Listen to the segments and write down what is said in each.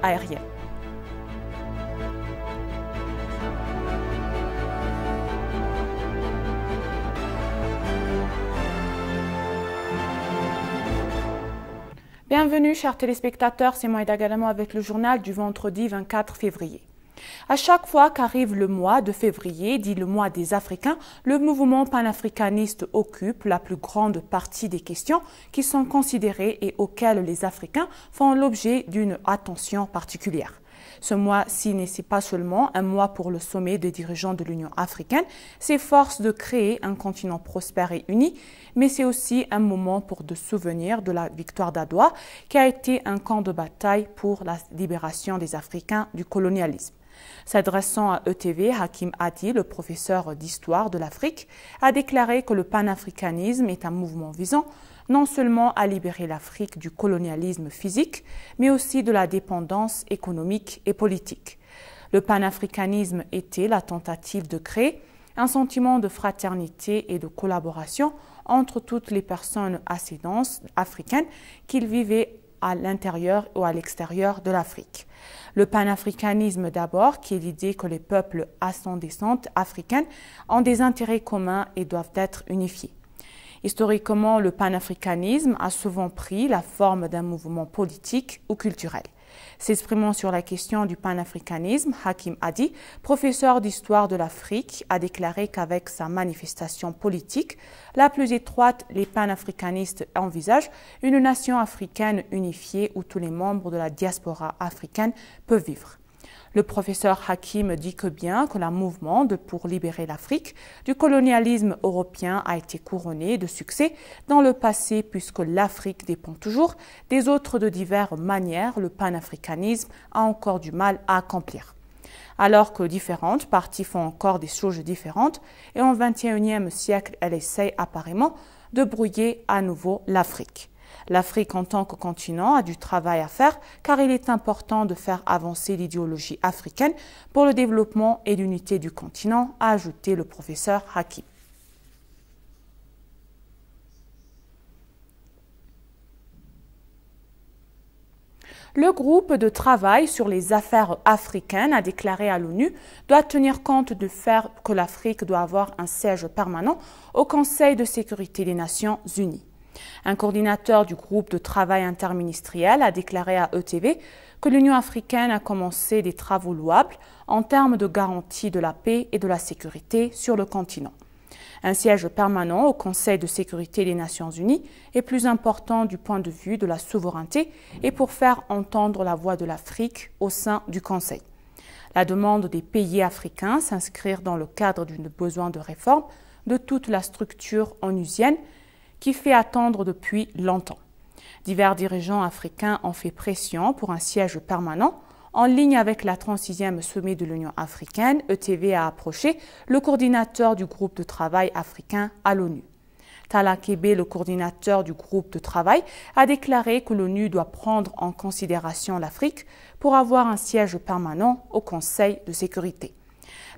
aérienne. Bienvenue chers téléspectateurs, c'est Maïda Galamo avec le journal du vendredi 24 février. À chaque fois qu'arrive le mois de février, dit le mois des Africains, le mouvement panafricaniste occupe la plus grande partie des questions qui sont considérées et auxquelles les Africains font l'objet d'une attention particulière. Ce mois-ci n'est pas seulement un mois pour le sommet des dirigeants de l'Union africaine, s'efforce de créer un continent prospère et uni, mais c'est aussi un moment pour de souvenir de la victoire d'Adwa, qui a été un camp de bataille pour la libération des Africains du colonialisme. S'adressant à ETV, Hakim Hadi, le professeur d'histoire de l'Afrique, a déclaré que le panafricanisme est un mouvement visant non seulement à libérer l'Afrique du colonialisme physique, mais aussi de la dépendance économique et politique. Le panafricanisme était la tentative de créer un sentiment de fraternité et de collaboration entre toutes les personnes ascendantes africaines qui vivaient à l'intérieur ou à l'extérieur de l'Afrique. Le panafricanisme d'abord, qui est l'idée que les peuples ascendants africains ont des intérêts communs et doivent être unifiés. Historiquement, le panafricanisme a souvent pris la forme d'un mouvement politique ou culturel. S'exprimant sur la question du panafricanisme, Hakim Hadi, professeur d'histoire de l'Afrique, a déclaré qu'avec sa manifestation politique la plus étroite, les panafricanistes envisagent une nation africaine unifiée où tous les membres de la diaspora africaine peuvent vivre. Le professeur Hakim dit que bien que le mouvement pour libérer l'Afrique du colonialisme européen a été couronné de succès dans le passé puisque l'Afrique dépend toujours des autres de diverses manières, le panafricanisme a encore du mal à accomplir. Alors que différentes parties font encore des choses différentes et au XXIe siècle, elle essaie apparemment de brouiller à nouveau l'Afrique. L'Afrique en tant que continent a du travail à faire car il est important de faire avancer l'idéologie africaine pour le développement et l'unité du continent, a ajouté le professeur Hakim. Le groupe de travail sur les affaires africaines a déclaré à l'ONU doit tenir compte du fait que l'Afrique doit avoir un siège permanent au Conseil de sécurité des Nations Unies. Un coordinateur du groupe de travail interministériel a déclaré à ETV que l'Union africaine a commencé des travaux louables en termes de garantie de la paix et de la sécurité sur le continent. Un siège permanent au Conseil de sécurité des Nations Unies est plus important du point de vue de la souveraineté et pour faire entendre la voix de l'Afrique au sein du Conseil. La demande des pays africains s'inscrire dans le cadre d'un besoin de réforme de toute la structure onusienne qui fait attendre depuis longtemps. Divers dirigeants africains ont fait pression pour un siège permanent. En ligne avec la 36e sommet de l'Union africaine, ETV a approché le coordinateur du groupe de travail africain à l'ONU. Tala Kebe, le coordinateur du groupe de travail, a déclaré que l'ONU doit prendre en considération l'Afrique pour avoir un siège permanent au Conseil de sécurité.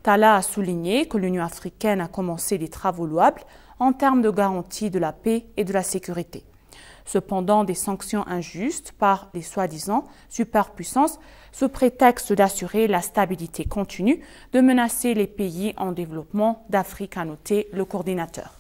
Tala a souligné que l'Union africaine a commencé des travaux louables en termes de garantie de la paix et de la sécurité. Cependant, des sanctions injustes par les soi-disant superpuissances, sous prétexte d'assurer la stabilité continue, de menacer les pays en développement d'Afrique, a noté le coordinateur.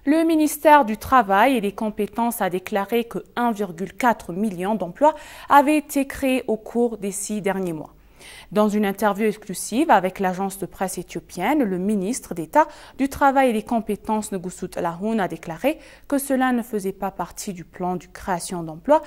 Le ministère du Travail et des Compétences a déclaré que 1,4 million d'emplois avaient été créés au cours des 6 derniers mois. Dans une interview exclusive avec l'agence de presse éthiopienne, le ministre d'État du Travail et des Compétences, Nugusut Lahoun, a déclaré que cela ne faisait pas partie du plan de création d'emplois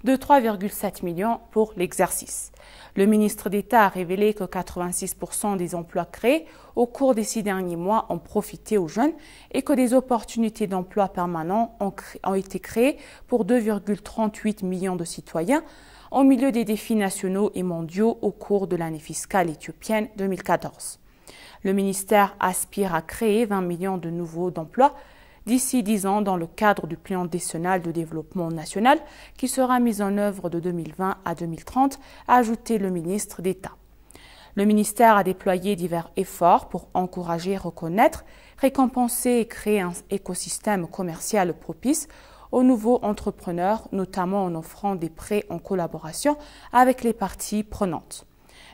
de 3,7 millions pour l'exercice. Le ministre d'État a révélé que 86% des emplois créés au cours des 6 derniers mois ont profité aux jeunes et que des opportunités d'emploi permanents ont été créées pour 2,38 millions de citoyens au milieu des défis nationaux et mondiaux au cours de l'année fiscale éthiopienne 2014. Le ministère aspire à créer 20 millions de nouveaux emplois d'ici 10 ans dans le cadre du plan décennal de développement national qui sera mis en œuvre de 2020 à 2030, a ajouté le ministre d'État. Le ministère a déployé divers efforts pour encourager, reconnaître, récompenser et créer un écosystème commercial propice aux nouveaux entrepreneurs, notamment en offrant des prêts en collaboration avec les parties prenantes.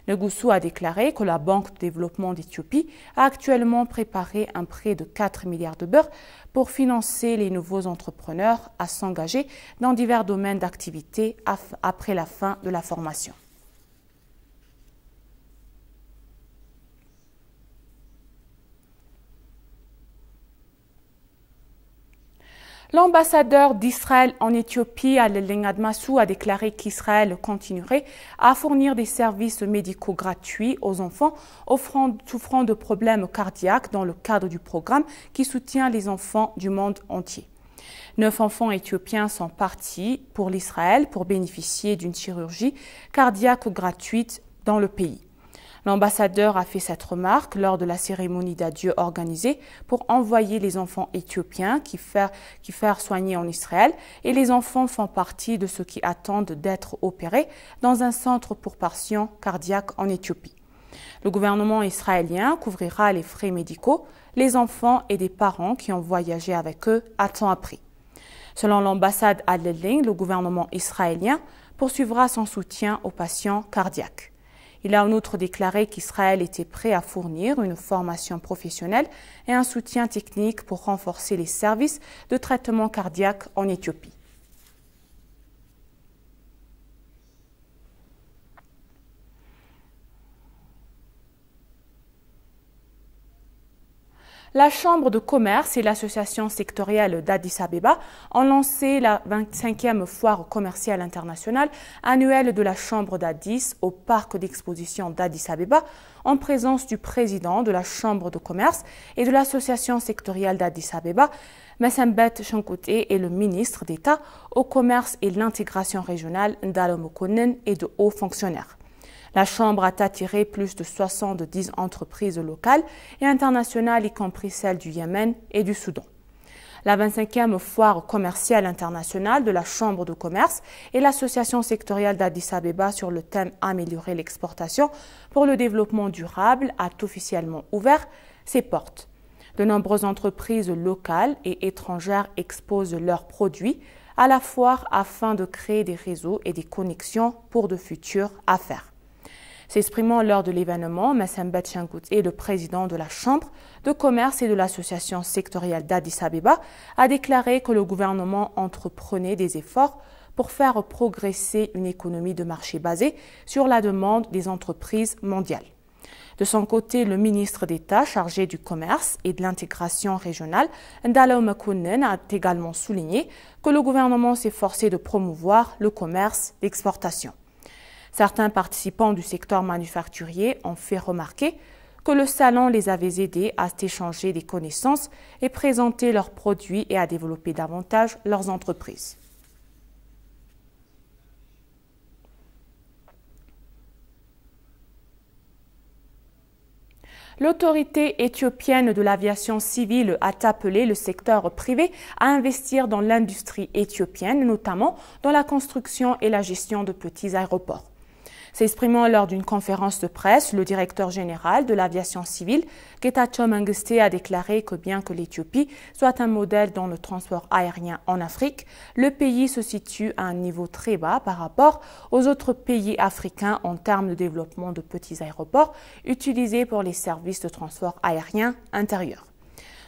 Negussu a déclaré que la Banque de développement d'Éthiopie a actuellement préparé un prêt de 4 milliards de birr pour financer les nouveaux entrepreneurs à s'engager dans divers domaines d'activité après la fin de la formation. L'ambassadeur d'Israël en Éthiopie, Aleleng Admasu, a déclaré qu'Israël continuerait à fournir des services médicaux gratuits aux enfants souffrant de problèmes cardiaques dans le cadre du programme qui soutient les enfants du monde entier. 9 enfants éthiopiens sont partis pour l'Israël pour bénéficier d'une chirurgie cardiaque gratuite dans le pays. L'ambassadeur a fait cette remarque lors de la cérémonie d'adieu organisée pour envoyer les enfants éthiopiens qui faire soigner en Israël, et les enfants font partie de ceux qui attendent d'être opérés dans un centre pour patients cardiaques en Éthiopie. Le gouvernement israélien couvrira les frais médicaux, les enfants et des parents qui ont voyagé avec eux attendent appris. Selon l'ambassade à Aleleng, le gouvernement israélien poursuivra son soutien aux patients cardiaques. Il a en outre déclaré qu'Israël était prêt à fournir une formation professionnelle et un soutien technique pour renforcer les services de traitement cardiaque en Éthiopie. La Chambre de commerce et l'Association sectorielle d'Addis Abeba ont lancé la 25e foire commerciale internationale annuelle de la Chambre d'Addis au parc d'exposition d'Addis Abeba en présence du président de la Chambre de commerce et de l'Association sectorielle d'Addis Abeba, Mesembet Shankute, et le ministre d'État au commerce et l'intégration régionale Ndalo Mokonnen et de hauts fonctionnaires. La Chambre a attiré plus de 70 entreprises locales et internationales, y compris celles du Yémen et du Soudan. La 25e foire commerciale internationale de la Chambre de commerce et l'Association sectorielle d'Addis Abeba sur le thème « Améliorer l'exportation pour le développement durable » a officiellement ouvert ses portes. De nombreuses entreprises locales et étrangères exposent leurs produits à la foire afin de créer des réseaux et des connexions pour de futures affaires. S'exprimant lors de l'événement, Mesembet Shankute, le président de la Chambre de commerce et de l'Association sectorielle d'Addis Abeba, a déclaré que le gouvernement entreprenait des efforts pour faire progresser une économie de marché basée sur la demande des entreprises mondiales. De son côté, le ministre d'État chargé du commerce et de l'intégration régionale, Ndalo Mokonnen, a également souligné que le gouvernement s'efforçait de promouvoir le commerce d'exportation. Certains participants du secteur manufacturier ont fait remarquer que le salon les avait aidés à échanger des connaissances et présenter leurs produits et à développer davantage leurs entreprises. L'autorité éthiopienne de l'aviation civile a appelé le secteur privé à investir dans l'industrie éthiopienne, notamment dans la construction et la gestion de petits aéroports. S'exprimant lors d'une conférence de presse, le directeur général de l'aviation civile, Getachew Mengiste, a déclaré que bien que l'Éthiopie soit un modèle dans le transport aérien en Afrique, le pays se situe à un niveau très bas par rapport aux autres pays africains en termes de développement de petits aéroports utilisés pour les services de transport aérien intérieur.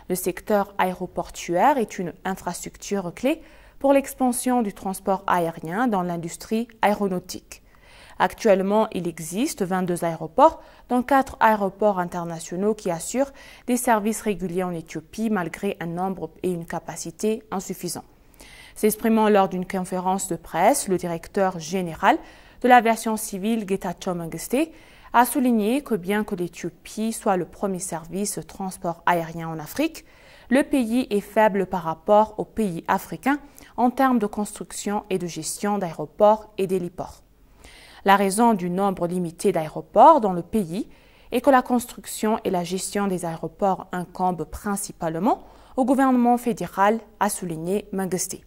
Le secteur aéroportuaire est une infrastructure clé pour l'expansion du transport aérien dans l'industrie aéronautique. Actuellement, il existe 22 aéroports, dont 4 aéroports internationaux qui assurent des services réguliers en Éthiopie malgré un nombre et une capacité insuffisants. S'exprimant lors d'une conférence de presse, le directeur général de l'aviation civile, Getachew Mengiste, a souligné que bien que l'Éthiopie soit le premier service de transport aérien en Afrique, le pays est faible par rapport aux pays africains en termes de construction et de gestion d'aéroports et d'héliports. La raison du nombre limité d'aéroports dans le pays est que la construction et la gestion des aéroports incombent principalement au gouvernement fédéral, a souligné Mengiste.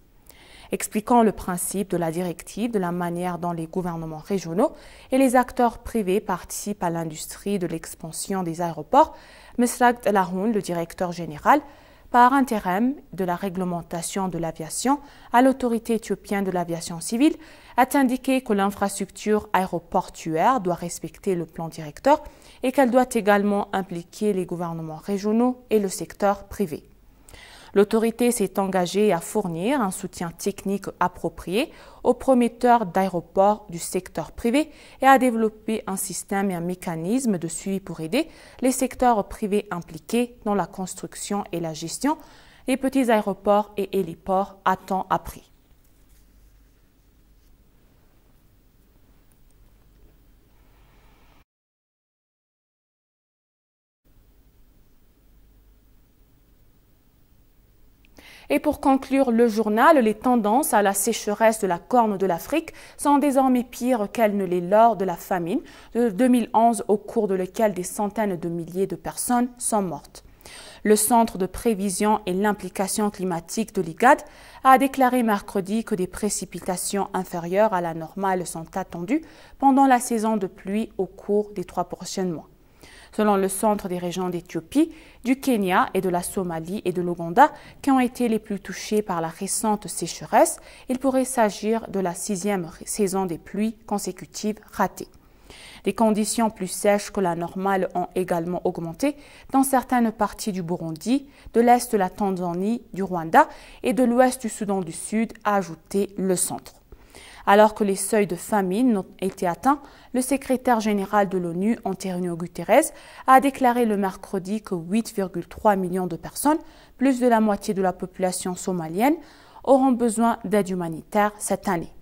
Expliquant le principe de la directive de la manière dont les gouvernements régionaux et les acteurs privés participent à l'industrie de l'expansion des aéroports, Mesrag Lahoun, le directeur général, par intérim de la réglementation de l'aviation à l'autorité éthiopienne de l'aviation civile, a indiqué que l'infrastructure aéroportuaire doit respecter le plan directeur et qu'elle doit également impliquer les gouvernements régionaux et le secteur privé. L'autorité s'est engagée à fournir un soutien technique approprié aux prometteurs d'aéroports du secteur privé et à développer un système et un mécanisme de suivi pour aider les secteurs privés impliqués dans la construction et la gestion des petits aéroports et héliports à temps appris. Et pour conclure le journal, les tendances à la sécheresse de la Corne de l'Afrique sont désormais pires qu'elles ne l'étaient lors de la famine de 2011, au cours de laquelle des centaines de milliers de personnes sont mortes. Le Centre de prévision et l'implication climatique de l'IGAD a déclaré mercredi que des précipitations inférieures à la normale sont attendues pendant la saison de pluie au cours des 3 prochains mois. Selon le Centre des régions d'Éthiopie, du Kenya et de la Somalie et de l'Ouganda, qui ont été les plus touchés par la récente sécheresse, il pourrait s'agir de la 6e saison des pluies consécutives ratées. Des conditions plus sèches que la normale ont également augmenté dans certaines parties du Burundi, de l'est de la Tanzanie, du Rwanda et de l'ouest du Soudan du Sud, a ajouté le centre. Alors que les seuils de famine ont été atteints, le secrétaire général de l'ONU, António Guterres, a déclaré le mercredi que 8,3 millions de personnes, plus de la moitié de la population somalienne, auront besoin d'aide humanitaire cette année.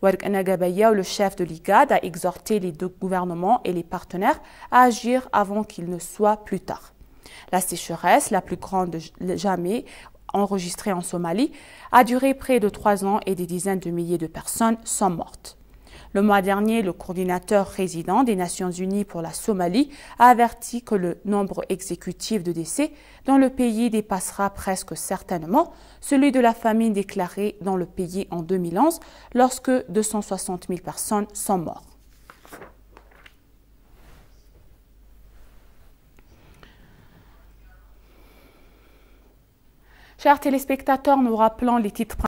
Werqena Gabayaou, le chef de l'IGAD, a exhorté les 2 gouvernements et les partenaires à agir avant qu'il ne soit plus tard. La sécheresse, la plus grande jamais enregistrée en Somalie, a duré près de 3 ans et des dizaines de milliers de personnes sont mortes. Le mois dernier, le coordinateur résident des Nations Unies pour la Somalie a averti que le nombre exécutif de décès dans le pays dépassera presque certainement celui de la famine déclarée dans le pays en 2011, lorsque 260 000 personnes sont mortes. Chers téléspectateurs, nous rappelons les titres principaux.